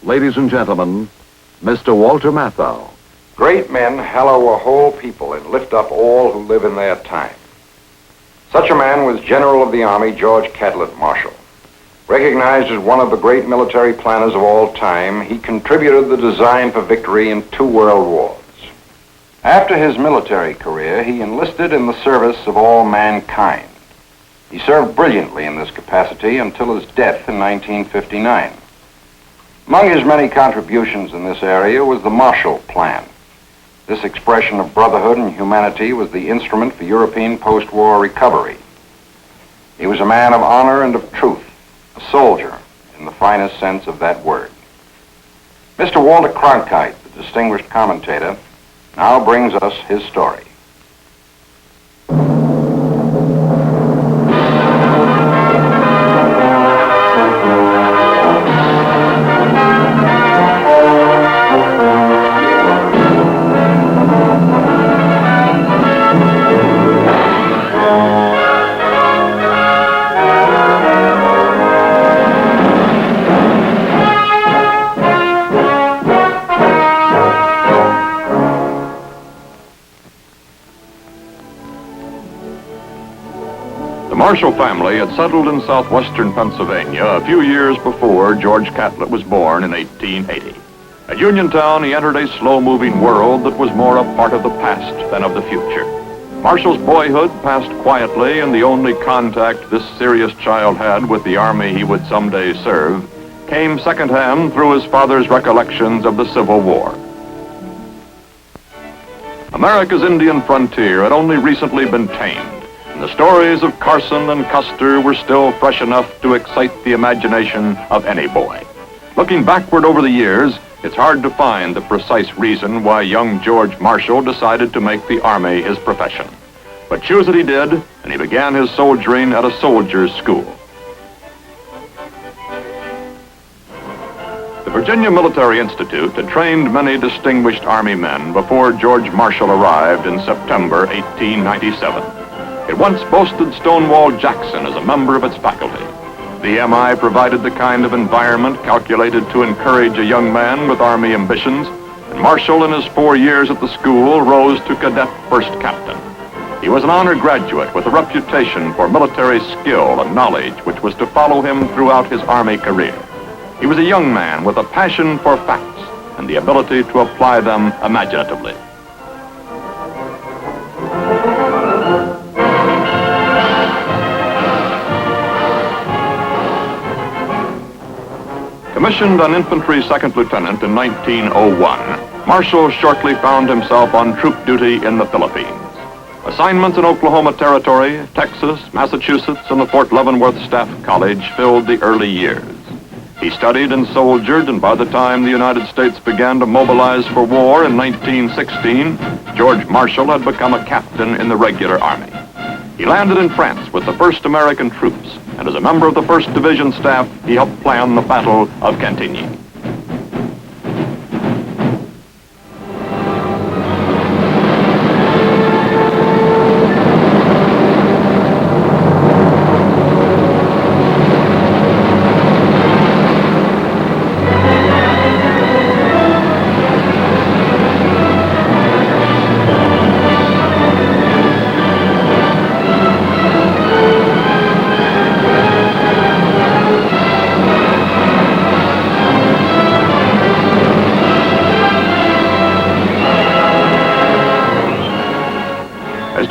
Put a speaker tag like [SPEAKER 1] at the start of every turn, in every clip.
[SPEAKER 1] ladies and gentlemen, Mr. Walter Matthau.
[SPEAKER 2] Great men hallow a whole people and lift up all who live in their time. Such a man was General of the Army George Catlett Marshall. Recognized as one of the great military planners of all time, he contributed the design for victory in 2 world wars. After his military career, he enlisted in the service of all mankind. He served brilliantly in this capacity until his death in 1959. Among his many contributions in this area was the Marshall Plan. This expression of brotherhood and humanity was the instrument for European post-war recovery. He was a man of honor and of truth, a soldier in the finest sense of that word. Mr. Walter Cronkite, the distinguished commentator, now brings us his story.
[SPEAKER 1] The Marshall family had settled in southwestern Pennsylvania a few years before George Catlett was born in 1880. At Uniontown, he entered a slow-moving world that was more a part of the past than of the future. Marshall's boyhood passed quietly, and the only contact this serious child had with the army he would someday serve came secondhand through his father's recollections of the Civil War. America's Indian frontier had only recently been tamed. The stories of Carson and Custer were still fresh enough to excite the imagination of any boy. Looking backward over the years, it's hard to find the precise reason why young George Marshall decided to make the Army his profession. But choose it he did, and he began his soldiering at a soldier's school. The Virginia Military Institute had trained many distinguished Army men before George Marshall arrived in September 1897. It once boasted Stonewall Jackson as a member of its faculty. The MI provided the kind of environment calculated to encourage a young man with Army ambitions, and Marshall, in his 4 years at the school, rose to cadet first captain. He was an honor graduate with a reputation for military skill and knowledge which was to follow him throughout his Army career. He was a young man with a passion for facts and the ability to apply them imaginatively. Commissioned an infantry second lieutenant in 1901, Marshall shortly found himself on troop duty in the Philippines. Assignments in Oklahoma Territory, Texas, Massachusetts, and the Fort Leavenworth Staff College filled the early years. He studied and soldiered, and by the time the United States began to mobilize for war in 1916, George Marshall had become a captain in the regular army. He landed in France with the 1st American troops, and as a member of the 1st Division staff, he helped plan the Battle of Cantigny.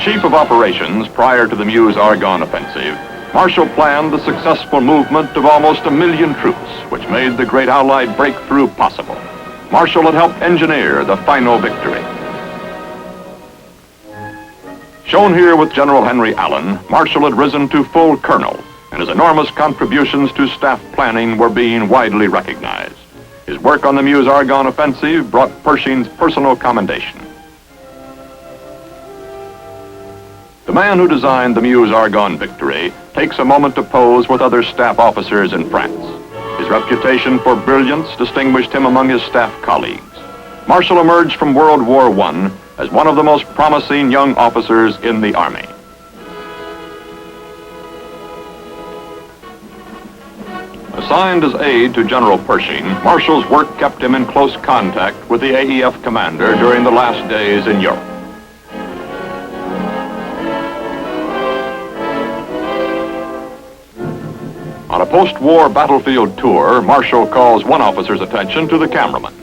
[SPEAKER 1] Chief of Operations prior to the Meuse-Argonne offensive, Marshall planned the successful movement of almost 1 million troops, which made the great Allied breakthrough possible. Marshall had helped engineer the final victory. Shown here with General Henry Allen, Marshall had risen to full colonel, and his enormous contributions to staff planning were being widely recognized. His work on the Meuse-Argonne offensive brought Pershing's personal commendation. The man who designed the Meuse-Argonne victory takes a moment to pose with other staff officers in France. His reputation for brilliance distinguished him among his staff colleagues. Marshall emerged from World War I as one of the most promising young officers in the Army. Assigned as aide to General Pershing, Marshall's work kept him in close contact with the AEF commander during the last days in Europe. On a post-war battlefield tour, Marshall calls one officer's attention to the cameraman.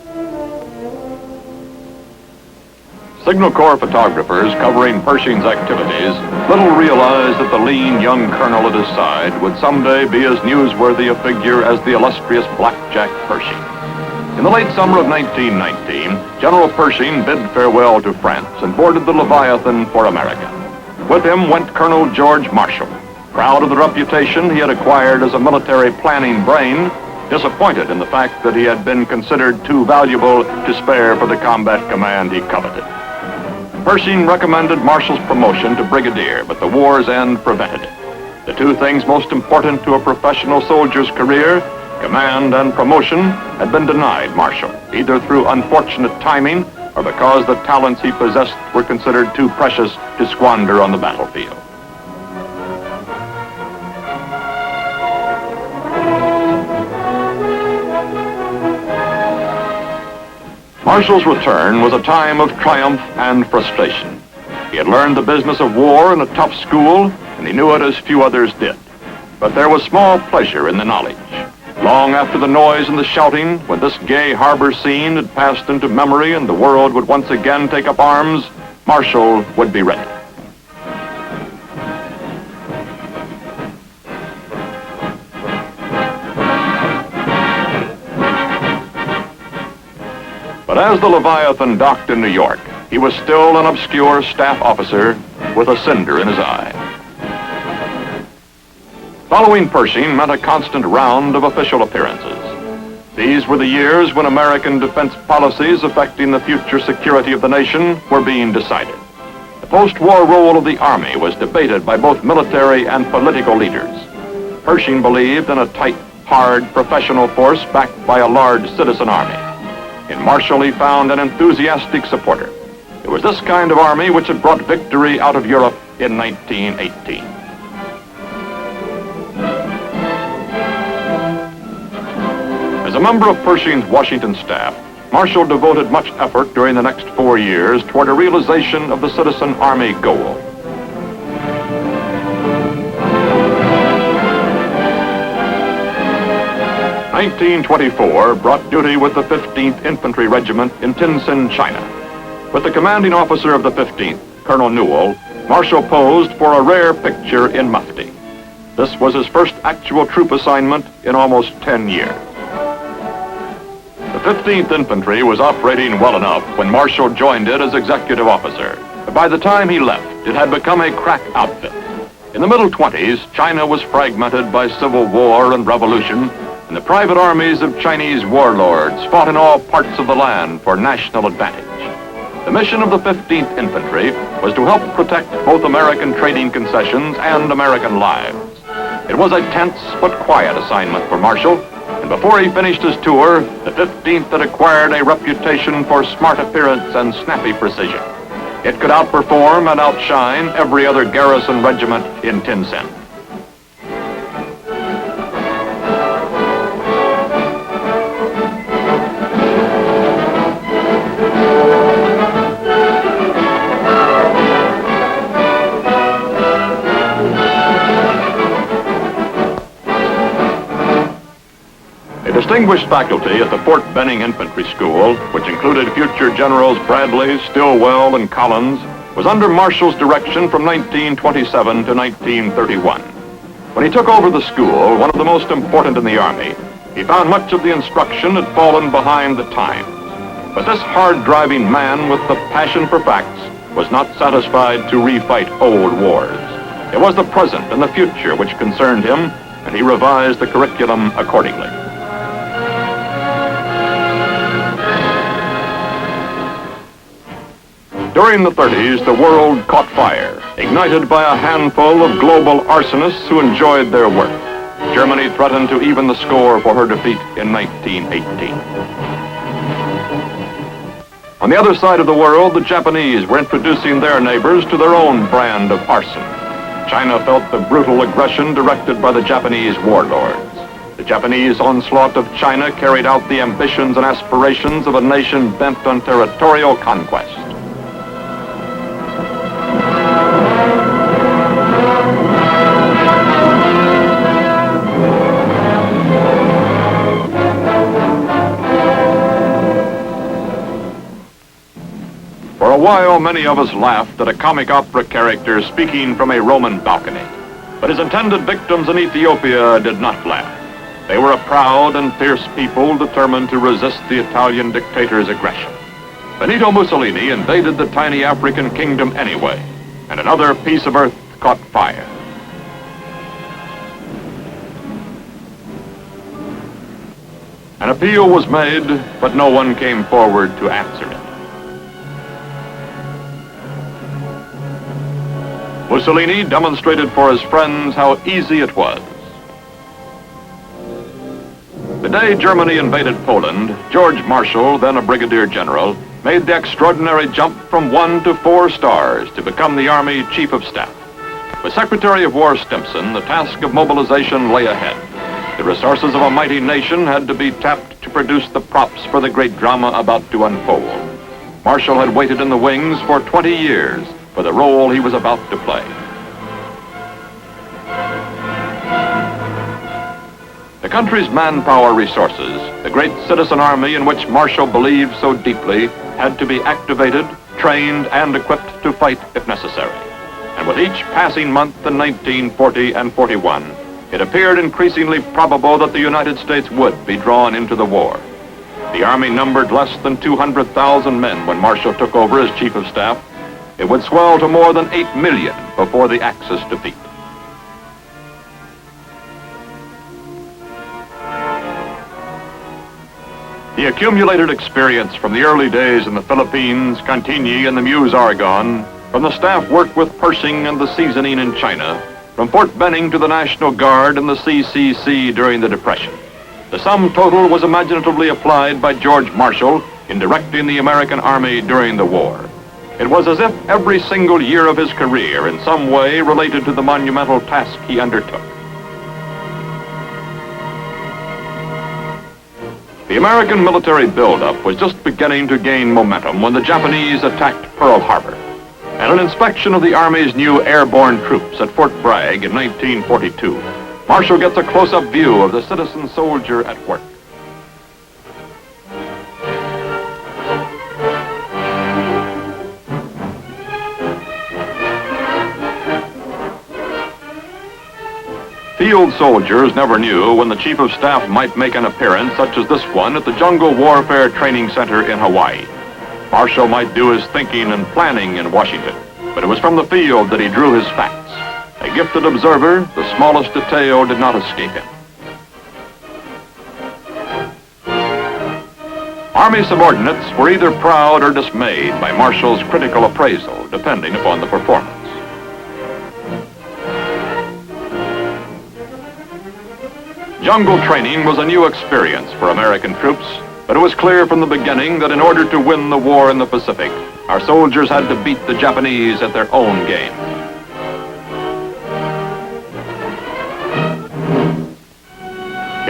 [SPEAKER 1] Signal Corps photographers covering Pershing's activities little realized that the lean young colonel at his side would someday be as newsworthy a figure as the illustrious Blackjack Pershing. In the late summer of 1919, General Pershing bid farewell to France and boarded the Leviathan for America. With him went Colonel George Marshall, proud of the reputation he had acquired as a military planning brain, disappointed in the fact that he had been considered too valuable to spare for the combat command he coveted. Pershing recommended Marshall's promotion to brigadier, but the war's end prevented it. The two things most important to a professional soldier's career, command and promotion, had been denied Marshall, either through unfortunate timing or because the talents he possessed were considered too precious to squander on the battlefield. Marshall's return was a time of triumph and frustration. He had learned the business of war in a tough school, and he knew it as few others did. But there was small pleasure in the knowledge. Long after the noise and the shouting, when this gay harbor scene had passed into memory and the world would once again take up arms, Marshall would be ready. But as the Leviathan docked in New York, he was still an obscure staff officer with a cinder in his eye. Following Pershing meant a constant round of official appearances. These were the years when American defense policies affecting the future security of the nation were being decided. The post-war role of the Army was debated by both military and political leaders. Pershing believed in a tight, hard, professional force backed by a large citizen army. In Marshall, he found an enthusiastic supporter. It was this kind of army which had brought victory out of Europe in 1918. As a member of Pershing's Washington staff, Marshall devoted much effort during the next 4 years toward a realization of the citizen army goal. In 1924 brought duty with the 15th Infantry Regiment in Tientsin, China. With the commanding officer of the 15th, Colonel Newell, Marshall posed for a rare picture in mufti. This was his first actual troop assignment in almost 10 years. The 15th Infantry was operating well enough when Marshall joined it as executive officer. But by the time he left, it had become a crack outfit. In the middle 20s, China was fragmented by civil war and revolution, and the private armies of Chinese warlords fought in all parts of the land for national advantage. The mission of the 15th Infantry was to help protect both American trading concessions and American lives. It was a tense but quiet assignment for Marshall, and before he finished his tour, the 15th had acquired a reputation for smart appearance and snappy precision. It could outperform and outshine every other garrison regiment in Tientsin. Distinguished faculty at the Fort Benning Infantry School, which included future Generals Bradley, Stilwell, and Collins, was under Marshall's direction from 1927 to 1931. When he took over the school, one of the most important in the Army, he found much of the instruction had fallen behind the times. But this hard-driving man with the passion for facts was not satisfied to refight old wars. It was the present and the future which concerned him, and he revised the curriculum accordingly. During the 30s, the world caught fire, ignited by a handful of global arsonists who enjoyed their work. Germany threatened to even the score for her defeat in 1918. On the other side of the world, the Japanese were introducing their neighbors to their own brand of arson. China felt the brutal aggression directed by the Japanese warlords. The Japanese onslaught of China carried out the ambitions and aspirations of a nation bent on territorial conquest. For a while, many of us laughed at a comic opera character speaking from a Roman balcony. But his intended victims in Ethiopia did not laugh. They were a proud and fierce people determined to resist the Italian dictator's aggression. Benito Mussolini invaded the tiny African kingdom anyway, and another piece of earth caught fire. An appeal was made, but no one came forward to answer it. Mussolini demonstrated for his friends how easy it was. The day Germany invaded Poland, George Marshall, then a brigadier general, made the extraordinary jump from 1 to 4 stars to become the Army Chief of Staff. With Secretary of War Stimson, the task of mobilization lay ahead. The resources of a mighty nation had to be tapped to produce the props for the great drama about to unfold. Marshall had waited in the wings for 20 years for the role he was about to play. The country's manpower resources, the great citizen army in which Marshall believed so deeply, had to be activated, trained, and equipped to fight if necessary. And with each passing month in 1940 and 41, it appeared increasingly probable that the United States would be drawn into the war. The Army numbered less than 200,000 men when Marshall took over as Chief of Staff. It would swell to more than 8 million before the Axis defeat. The accumulated experience from the early days in the Philippines, Cantigny, and the Meuse-Argonne, from the staff work with Pershing and the seasoning in China, from Fort Benning to the National Guard and the CCC during the Depression. The sum total was imaginatively applied by George Marshall in directing the American Army during the war. It was as if every single year of his career in some way related to the monumental task he undertook. The American military buildup was just beginning to gain momentum when the Japanese attacked Pearl Harbor. At an inspection of the Army's new airborne troops at Fort Bragg in 1942, Marshall gets a close-up view of the citizen soldier at work. Field soldiers never knew when the Chief of Staff might make an appearance such as this one at the Jungle Warfare Training Center in Hawaii. Marshall might do his thinking and planning in Washington, but it was from the field that he drew his facts. A gifted observer, the smallest detail did not escape him. Army subordinates were either proud or dismayed by Marshall's critical appraisal, depending upon the performance. Jungle training was a new experience for American troops, but it was clear from the beginning that in order to win the war in the Pacific, our soldiers had to beat the Japanese at their own game.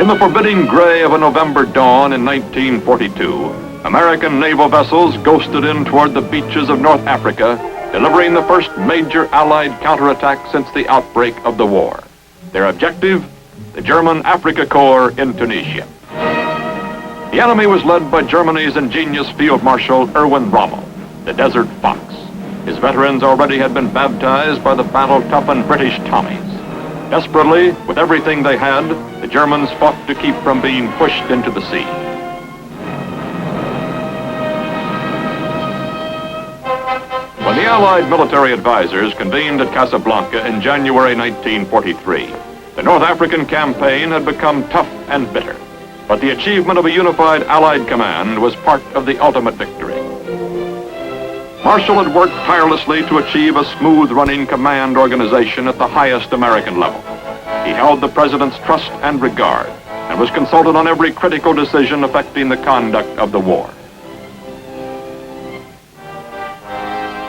[SPEAKER 1] In the forbidding gray of a November dawn in 1942, American naval vessels ghosted in toward the beaches of North Africa, delivering the first major Allied counterattack since the outbreak of the war. Their objective? The German Afrika Korps in Tunisia. The enemy was led by Germany's ingenious Field Marshal Erwin Rommel, the Desert Fox. His veterans already had been baptized by the battle-toughened British Tommies. Desperately, with everything they had, the Germans fought to keep from being pushed into the sea. When the Allied military advisors convened at Casablanca in January 1943, the North African campaign had become tough and bitter, but the achievement of a unified Allied command was part of the ultimate victory. Marshall had worked tirelessly to achieve a smooth-running command organization at the highest American level. He held the President's trust and regard, and was consulted on every critical decision affecting the conduct of the war.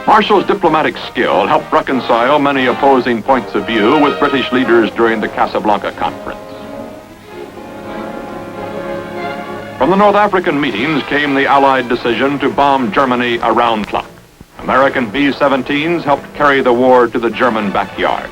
[SPEAKER 1] Marshall's diplomatic skill helped reconcile many opposing points of view with British leaders during the Casablanca Conference. From the North African meetings came the Allied decision to bomb Germany around the clock. American B-17s helped carry the war to the German backyard.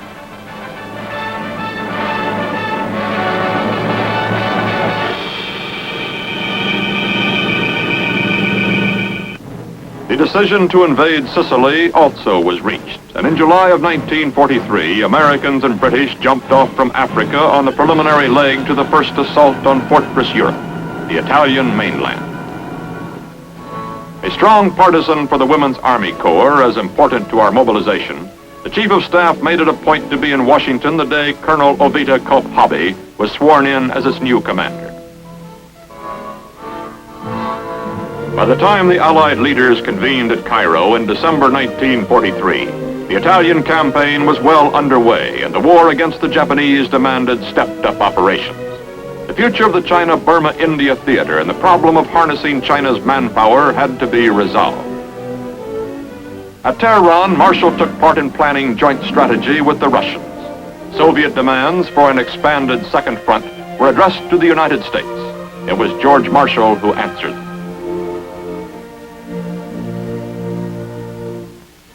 [SPEAKER 1] The decision to invade Sicily also was reached, and in July of 1943, Americans and British jumped off from Africa on the preliminary leg to the first assault on Fortress Europe, the Italian mainland. A strong partisan for the Women's Army Corps, as important to our mobilization, the Chief of Staff made it a point to be in Washington the day Colonel Ovita Culp Hobby was sworn in as its new commander. By the time the Allied leaders convened at Cairo in December 1943, the Italian campaign was well underway, and the war against the Japanese demanded stepped-up operations. The future of the China-Burma-India theater and the problem of harnessing China's manpower had to be resolved. At Tehran, Marshall took part in planning joint strategy with the Russians. Soviet demands for an expanded second front were addressed to the United States. It was George Marshall who answered them.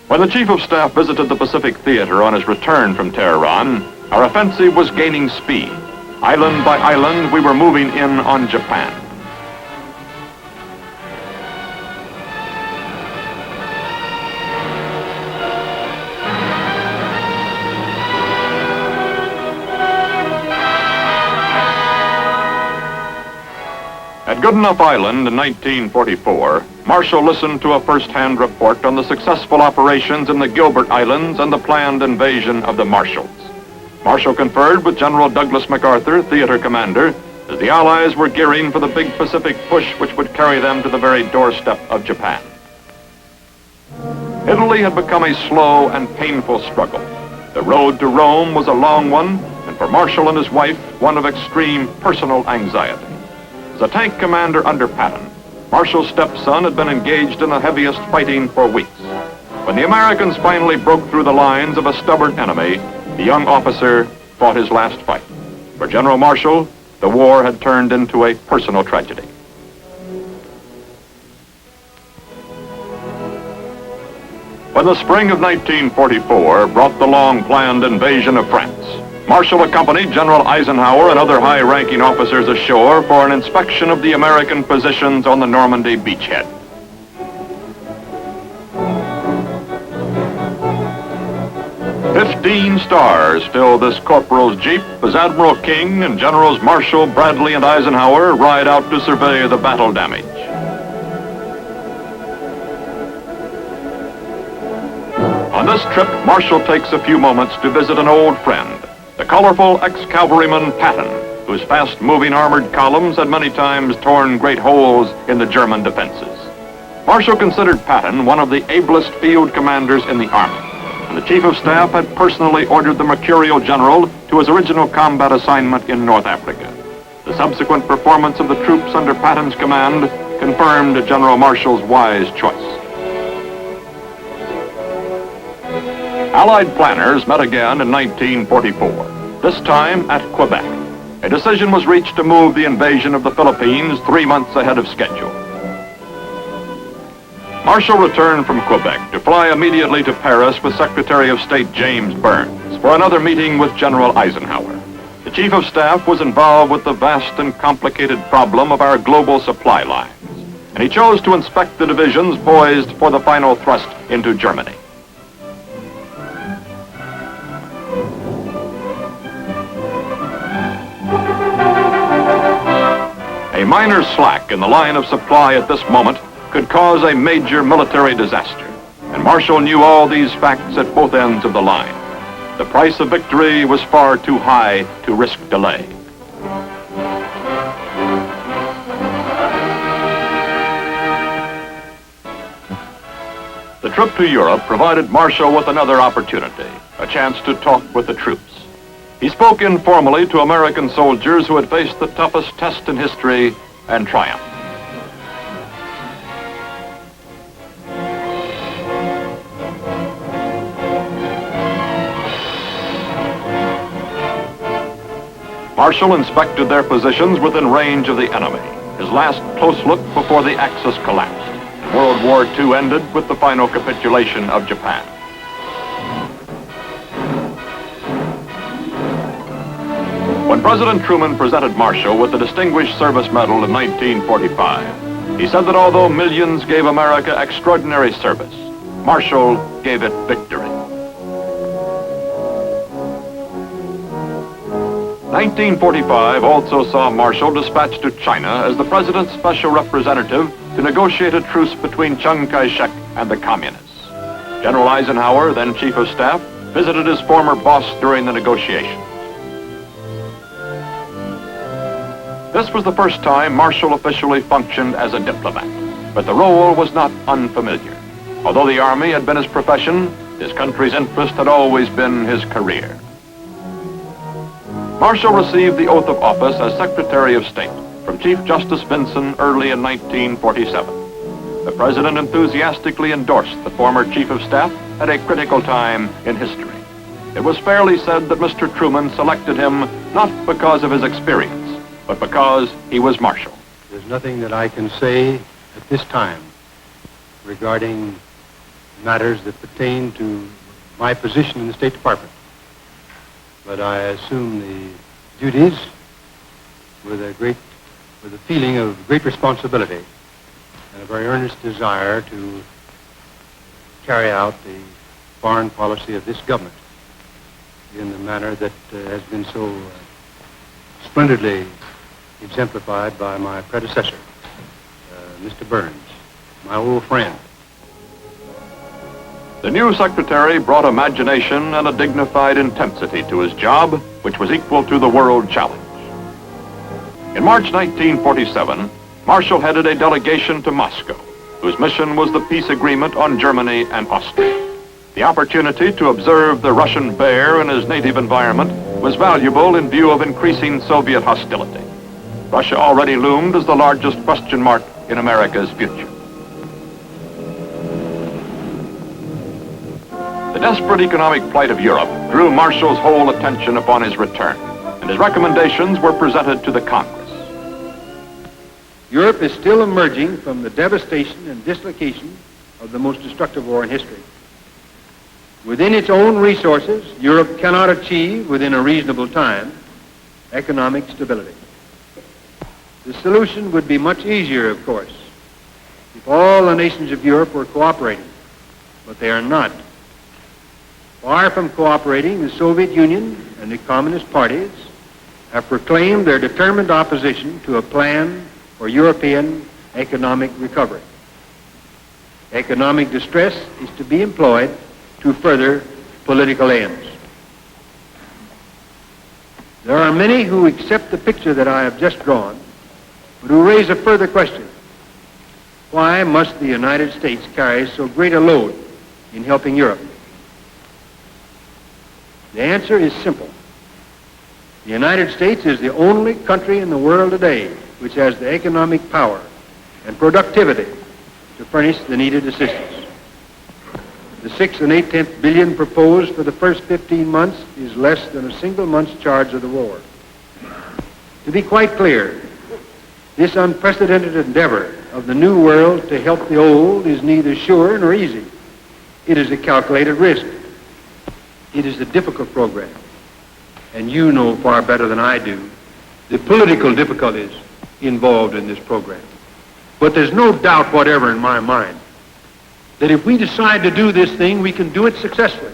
[SPEAKER 1] When the Chief of Staff visited the Pacific Theater on his return from Tehran, our offensive was gaining speed. Island by island, we were moving in on Japan. At Goodenough Island in 1944, Marshall listened to a first-hand report on the successful operations in the Gilbert Islands and the planned invasion of the Marshalls. Marshall conferred with General Douglas MacArthur, theater commander, as the Allies were gearing for the big Pacific push which would carry them to the very doorstep of Japan. Italy had become a slow and painful struggle. The road to Rome was a long one, and for Marshall and his wife, one of extreme personal anxiety. As a tank commander under Patton, Marshall's stepson had been engaged in the heaviest fighting for weeks. When the Americans finally broke through the lines of a stubborn enemy, the young officer fought his last fight. For General Marshall, the war had turned into a personal tragedy. When the spring of 1944 brought the long-planned invasion of France, Marshall accompanied General Eisenhower and other high-ranking officers ashore for an inspection of the American positions on the Normandy beachhead. "15 stars fill this corporal's jeep as Admiral King and Generals Marshall, Bradley, and Eisenhower ride out to survey the battle damage. On this trip, Marshall takes a few moments to visit an old friend, the colorful ex-cavalryman Patton, whose fast-moving armored columns had many times torn great holes in the German defenses. Marshall considered Patton one of the ablest field commanders in the Army, and the Chief of Staff had personally ordered the Mercurial General to his original combat assignment in North Africa. The subsequent performance of the troops under Patton's command confirmed General Marshall's wise choice. Allied planners met again in 1944, this time at Quebec. A decision was reached to move the invasion of the Philippines 3 months ahead of schedule. Marshall returned from Quebec to fly immediately to Paris with Secretary of State James Burns for another meeting with General Eisenhower. The Chief of Staff was involved with the vast and complicated problem of our global supply lines, and he chose to inspect the divisions poised for the final thrust into Germany. A minor slack in the line of supply at this moment could cause a major military disaster, and Marshall knew all these facts at both ends of the line. The price of victory was far too high to risk delay. The trip to Europe provided Marshall with another opportunity, a chance to talk with the troops. He spoke informally to American soldiers who had faced the toughest test in history and triumphed. Marshall inspected their positions within range of the enemy. his last close look before the Axis collapsed. World War II ended with the final capitulation of Japan. When President Truman presented Marshall with the Distinguished Service Medal in 1945, he said that although millions gave America extraordinary service, Marshall gave it victory. 1945 also saw Marshall dispatched to China as the president's special representative to negotiate a truce between Chiang Kai-shek and the Communists. General Eisenhower, then Chief of Staff, visited his former boss during the negotiations. This was the first time Marshall officially functioned as a diplomat, but the role was not unfamiliar. Although the Army had been his profession, his country's interest had always been his career. Marshall received the oath of office as Secretary of State from Chief Justice Vinson early in 1947. The President enthusiastically endorsed the former Chief of Staff at a critical time in history. It was fairly said that Mr. Truman selected him not because of his experience, but because he was Marshall.
[SPEAKER 3] There's nothing that I can say at this time regarding matters that pertain to my position in the State Department. But I assume the duties with a feeling of great responsibility and a very earnest desire to carry out the foreign policy of this government in the manner that has been so splendidly exemplified by my predecessor, Mr. Burns, my old friend.
[SPEAKER 1] The new secretary brought imagination and a dignified intensity to his job, which was equal to the world challenge. In March 1947, Marshall headed a delegation to Moscow, whose mission was the peace agreement on Germany and Austria. The opportunity to observe the Russian bear in his native environment was valuable in view of increasing Soviet hostility. Russia already loomed as the largest question mark in America's future. The desperate economic plight of Europe drew Marshall's whole attention upon his return, and his recommendations were presented to the Congress.
[SPEAKER 3] Europe is still emerging from the devastation and dislocation of the most destructive war in history. Within its own resources, Europe cannot achieve, within a reasonable time, economic stability. The solution would be much easier, of course, if all the nations of Europe were cooperating, but they are not. Far from cooperating, the Soviet Union and the Communist parties have proclaimed their determined opposition to a plan for European economic recovery. Economic distress is to be employed to further political ends. There are many who accept the picture that I have just drawn, but who raise a further question. Why must the United States carry so great a load in helping Europe? The answer is simple. The United States is the only country in the world today which has the economic power and productivity to furnish the needed assistance. The 6 8/10 billion proposed for the first 15 months is less than a single month's charge of the war. To be quite clear, this unprecedented endeavor of the new world to help the old is neither sure nor easy. It is a calculated risk. It is a difficult program, and you know far better than I do the political difficulties involved in this program. But there's no doubt whatever in my mind that if we decide to do this thing, we can do it successfully.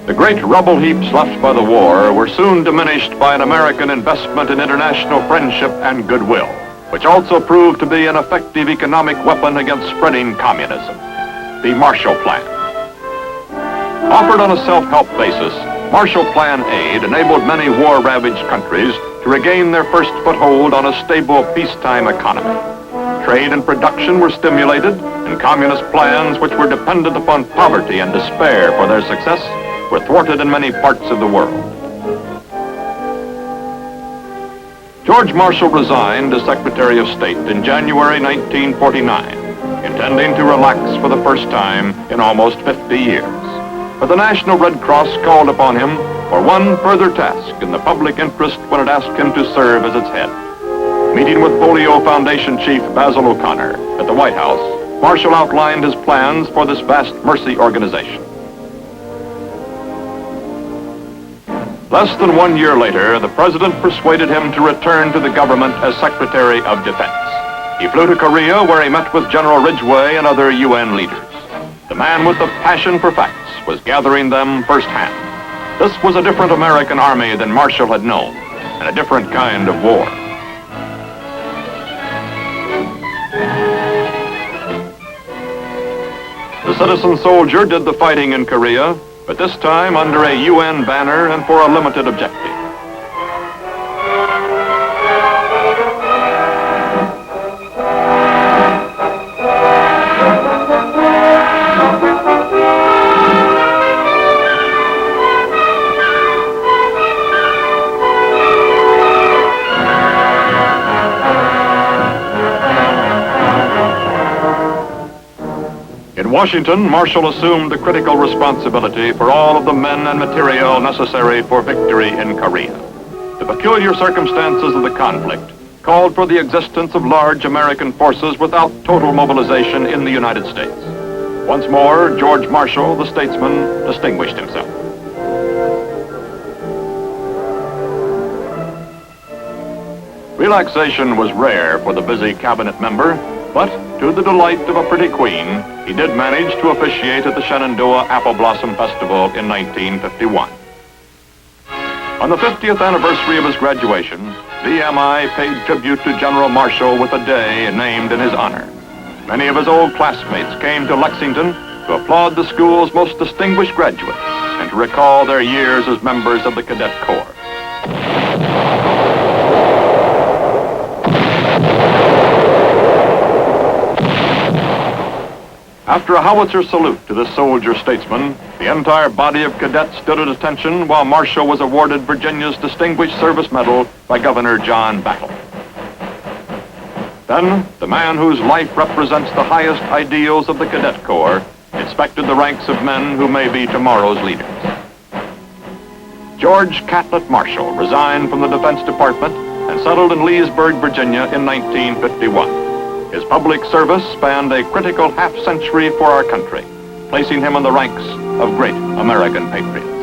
[SPEAKER 1] The great rubble heaps left by the war were soon diminished by an American investment in international friendship and goodwill, which also proved to be an effective economic weapon against spreading communism. The Marshall Plan. Offered on a self-help basis, Marshall Plan aid enabled many war-ravaged countries to regain their first foothold on a stable peacetime economy. Trade and production were stimulated, and communist plans which were dependent upon poverty and despair for their success were thwarted in many parts of the world. George Marshall resigned as Secretary of State in January 1949, intending to relax for the first time in almost 50 years. But the National Red Cross called upon him for one further task in the public interest when it asked him to serve as its head. Meeting with Polio Foundation Chief Basil O'Connor at the White House, Marshall outlined his plans for this vast mercy organization. Less than 1 year later, the president persuaded him to return to the government as Secretary of Defense. He flew to Korea, where he met with General Ridgway and other UN leaders. The man with the passion for facts was gathering them firsthand. This was a different American army than Marshall had known, and a different kind of war. The citizen soldier did the fighting in Korea, but this time under a UN banner and for a limited objective. In Washington, Marshall assumed the critical responsibility for all of the men and material necessary for victory in Korea. The peculiar circumstances of the conflict called for the existence of large American forces without total mobilization in the United States. Once more, George Marshall, the statesman, distinguished himself. Relaxation was rare for the busy cabinet member, but to the delight of a pretty queen, he did manage to officiate at the Shenandoah Apple Blossom Festival in 1951. On the 50th anniversary of his graduation, VMI paid tribute to General Marshall with a day named in his honor. Many of his old classmates came to Lexington to applaud the school's most distinguished graduates and to recall their years as members of the Cadet Corps. After a howitzer salute to this soldier statesman, the entire body of cadets stood at attention while Marshall was awarded Virginia's Distinguished Service Medal by Governor John Battle. Then, the man whose life represents the highest ideals of the Cadet Corps inspected the ranks of men who may be tomorrow's leaders. George Catlett Marshall resigned from the Defense Department and settled in Leesburg, Virginia in 1951. His public service spanned a critical half-century for our country, placing him in the ranks of great American patriots.